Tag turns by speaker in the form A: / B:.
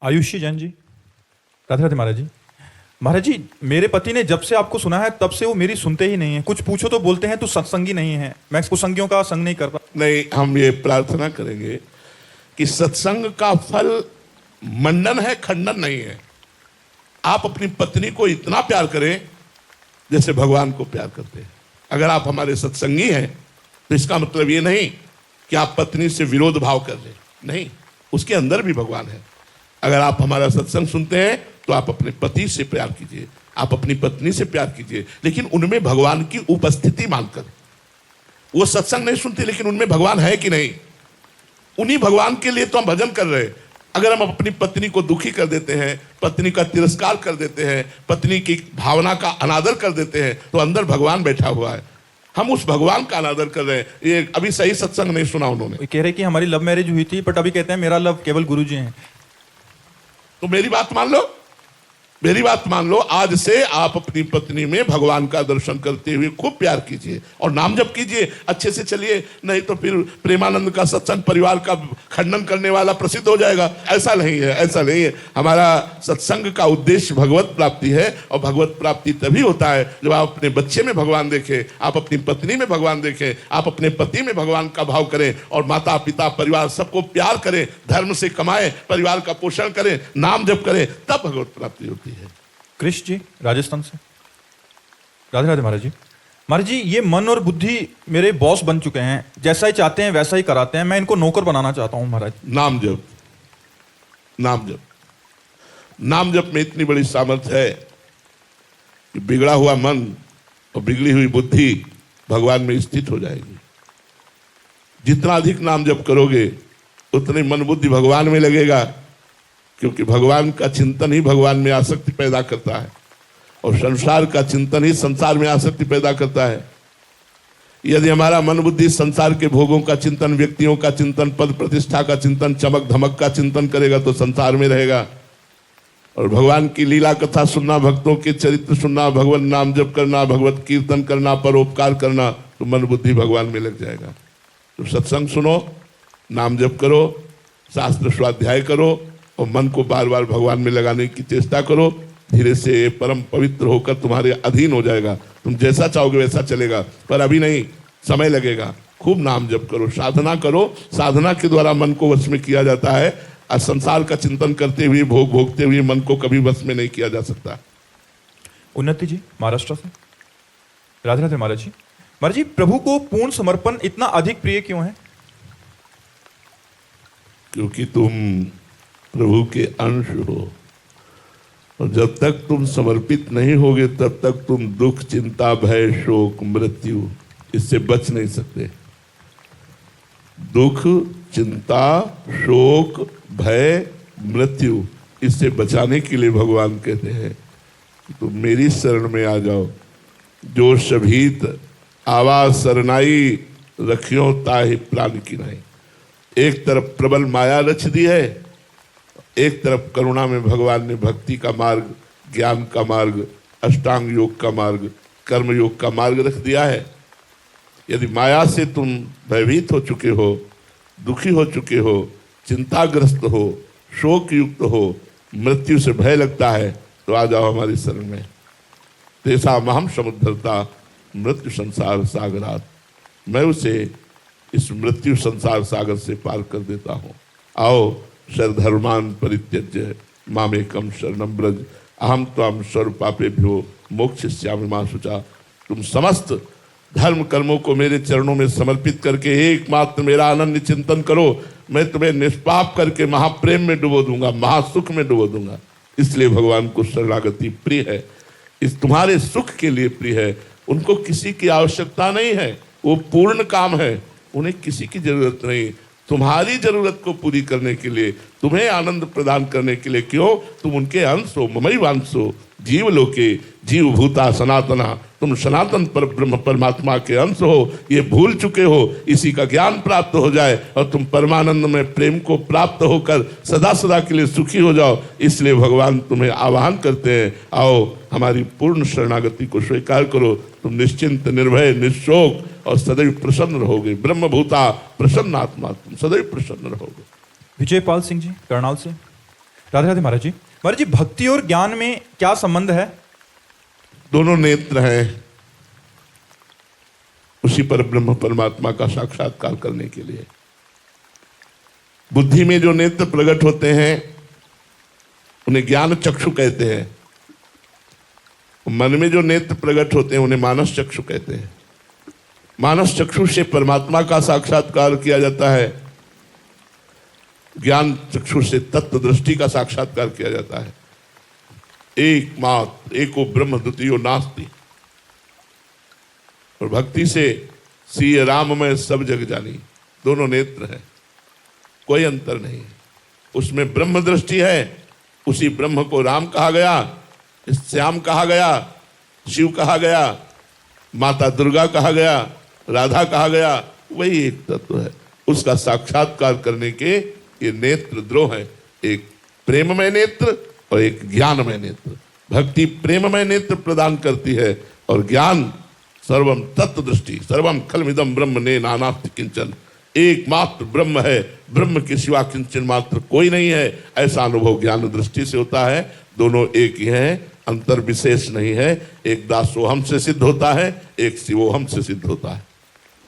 A: आयुषी जैन जी, राधे राधे महाराज जी। महाराज जी, मेरे पति ने जब से आपको सुना है तब से वो मेरी सुनते ही नहीं है। कुछ पूछो तो बोलते हैं तू सत्संगी नहीं है, मैं कुसंगियों का संग नहीं करता।
B: नहीं, हम ये प्रार्थना करेंगे कि सत्संग का फल मंडन है, खंडन नहीं है। आप अपनी पत्नी को इतना प्यार करें जैसे भगवान को प्यार करते हैं। अगर आप हमारे सत्संगी हैं तो इसका मतलब ये नहीं कि आप पत्नी से विरोध भाव कर रहे, नहीं, उसके अंदर भी भगवान है। अगर आप हमारा सत्संग सुनते हैं तो आप अपने पति से प्यार कीजिए, आप अपनी पत्नी से प्यार कीजिए, लेकिन उनमें भगवान की उपस्थिति मानकर। वो सत्संग नहीं सुनते लेकिन उनमें भगवान है कि नहीं, उन्हीं भगवान के लिए तो हम भजन कर रहे हैं। अगर हम अपनी पत्नी को दुखी कर देते हैं, पत्नी का तिरस्कार कर देते हैं, पत्नी की भावना का अनादर कर देते हैं, तो अंदर भगवान बैठा हुआ है। हम उस भगवान का अनादर कर रहे हैं। ये अभी सही सत्संग नहीं सुना उन्होंने।
A: कह रहे कि हमारी लव मैरिज हुई थी, बट अभी कहते हैं मेरा लव केवल गुरुजी हैं।
B: तो मेरी बात मान लो, मेरी बात मान लो। आज से आप अपनी पत्नी में भगवान का दर्शन करते हुए खूब प्यार कीजिए और नाम जप कीजिए, अच्छे से चलिए, नहीं तो फिर प्रेमानंद का सत्संग परिवार का खंडन करने वाला प्रसिद्ध हो जाएगा। ऐसा नहीं है, ऐसा नहीं है। हमारा सत्संग का उद्देश्य भगवत प्राप्ति है, और भगवत प्राप्ति तभी होता है जब आप अपने बच्चे में भगवान देखें, आप अपनी पत्नी में भगवान देखें, आप अपने पति में भगवान का भाव करें, और माता पिता परिवार सबको प्यार करें, धर्म से कमाएं, परिवार का पोषण करें, नाम जप करें, तब भगवत प्राप्ति होती है।
A: कृष्ण जी राजस्थान से, राधे राधे महाराज जी। महाराज जी, ये मन और बुद्धि मेरे बॉस बन चुके हैं, जैसा ही चाहते हैं वैसा ही कराते हैं। मैं इनको नौकर बनाना चाहता हूं महाराज।
B: नाम जप, नाम जप, नाम जप में इतनी बड़ी सामर्थ्य है कि बिगड़ा हुआ मन और बिगड़ी हुई बुद्धि भगवान में स्थित हो जाएगी। जितना अधिक नाम जप करोगे उतनी मन बुद्धि भगवान में लगेगा, क्योंकि भगवान का चिंतन ही भगवान में आसक्ति पैदा करता है, और संसार का चिंतन ही संसार में आसक्ति पैदा करता है। यदि हमारा मन बुद्धि संसार के भोगों का चिंतन, व्यक्तियों का चिंतन, पद प्रतिष्ठा का चिंतन, चमक धमक का चिंतन करेगा तो संसार में रहेगा। और भगवान की लीला कथा सुनना, भक्तों के चरित्र सुनना, भगवान नाम जप करना, भगवत कीर्तन करना, परोपकार करना, तो मन बुद्धि भगवान में लग जाएगा। तो सत्संग सुनो, नाम जप करो, शास्त्र स्वाध्याय करो, और मन को बार बार भगवान में लगाने की चेष्टा करो। धीरे से ये परम पवित्र होकर तुम्हारे अधीन हो जाएगा। तुम जैसा चाहोगे वैसा चलेगा, पर अभी नहीं, समय लगेगा। खूब नाम जप करो, साधना करो। साधना के द्वारा मन को वश में किया जाता है, और संसार का चिंतन करते हुए, भोग भोगते हुए मन को कभी वश में नहीं किया जा सकता।
A: उन्नति जी महाराष्ट्र से, राधे राधे महाराज जी। महाराज जी, प्रभु को पूर्ण समर्पण इतना अधिक प्रिय क्यों है?
B: क्योंकि तुम प्रभु के अंश हो, और जब तक तुम समर्पित नहीं होगे तब तक तुम दुख, चिंता, भय, शोक, मृत्यु, इससे बच नहीं सकते। दुख, चिंता, शोक, भय, मृत्यु, इससे बचाने के लिए भगवान कहते हैं कि तुम मेरी शरण में आ जाओ। जो सभीत आवाज सरनाई, रखियो ताहि प्राण की नहीं। एक तरफ प्रबल माया रच दी है, एक तरफ करुणा में भगवान ने भक्ति का मार्ग, ज्ञान का मार्ग, अष्टांग योग का मार्ग, कर्म योग का मार्ग रख दिया है। यदि माया से तुम भयभीत हो चुके हो, दुखी हो चुके हो, चिंताग्रस्त हो, शोक युक्त हो, मृत्यु से भय लगता है, तो आ जाओ हमारी शरण में। तेसा महम समुद्धरता मृत्यु संसार सागरात। मैं उसे इस मृत्यु संसार सागर से पार कर देता हूँ। आओ, सर्वधर्मान परित्यज्य मामेकम शरणं व्रज, अहम त्वां सर्वपापेभ्यो मोक्षयिष्यामि मा शुचा। तुम समस्त धर्म कर्मों को मेरे चरणों में समर्पित करके एकमात्र मेरा अनन्य चिंतन करो। मैं तुम्हें निष्पाप करके महाप्रेम में डुबो दूंगा, महासुख में डुबो दूंगा। इसलिए भगवान को शरणागति प्रिय है, इस तुम्हारे सुख के लिए प्रिय है। उनको किसी की आवश्यकता नहीं है, वो पूर्ण काम है, उन्हें किसी की जरूरत नहीं। तुम्हारी जरूरत को पूरी करने के लिए, तुम्हें आनंद प्रदान करने के लिए। क्यों? तुम उनके अंश हो, ममैवांश हो, जीव लोके जीव भूता सनातना। तुम सनातन पर ब्रह्म परमात्मा के अंश हो, ये भूल चुके हो। इसी का ज्ञान प्राप्त हो जाए और तुम परमानंद में प्रेम को प्राप्त होकर सदा सदा के लिए सुखी हो जाओ। इसलिए भगवान तुम्हें आह्वान करते हैं, आओ हमारी पूर्ण शरणागति को स्वीकार करो। तुम निश्चिंत, निर्भय, निशोक और सदैव प्रसन्न रहोगे। ब्रह्मभूता प्रसन्न आत्मा, तुम सदैव प्रसन्न रहोगे।
A: विजयपाल सिंह जी करनाल से, राधे राधे महाराज जी। महाराज जी, भक्ति और ज्ञान में क्या संबंध है?
B: दोनों नेत्र हैं उसी पर ब्रह्म परमात्मा का साक्षात्कार करने के लिए। बुद्धि में जो नेत्र प्रकट होते हैं उन्हें ज्ञान चक्षु कहते हैं। मन में जो नेत्र प्रकट होते हैं उन्हें मानस चक्षु कहते हैं। मानस चक्षु से परमात्मा का साक्षात्कार किया जाता है, ज्ञान चक्षु से तत्व दृष्टि का साक्षात्कार किया जाता है। एकमात्र एको ब्रह्म द्वितीयो नास्ति। और भक्ति से सीय राम में सब जग जानी, दोनों नेत्र हैं, कोई अंतर नहीं। उसमें ब्रह्म दृष्टि है, उसी ब्रह्म को राम कहा गया, श्याम कहा गया, शिव कहा गया, माता दुर्गा कहा गया, राधा कहा गया, वही एक तत्व है। उसका साक्षात्कार करने के ये नेत्र द्रोह है, एक प्रेममय नेत्र और एक ज्ञानमय नेत्र। भक्ति प्रेममय नेत्र प्रदान करती है और ज्ञान सर्वम तत्व दृष्टि, सर्वम खलमिदम ब्रह्म ने नानास्ति किंचन। एकमात्र ब्रह्म है, ब्रह्म के सिवा किंचन मात्र कोई नहीं है, ऐसा अनुभव ज्ञान दृष्टि से होता है। दोनों एक ही हैं, अंतर विशेष नहीं है। एक दासोहम से सिद्ध होता है, एक शिवोहम से सिद्ध होता है।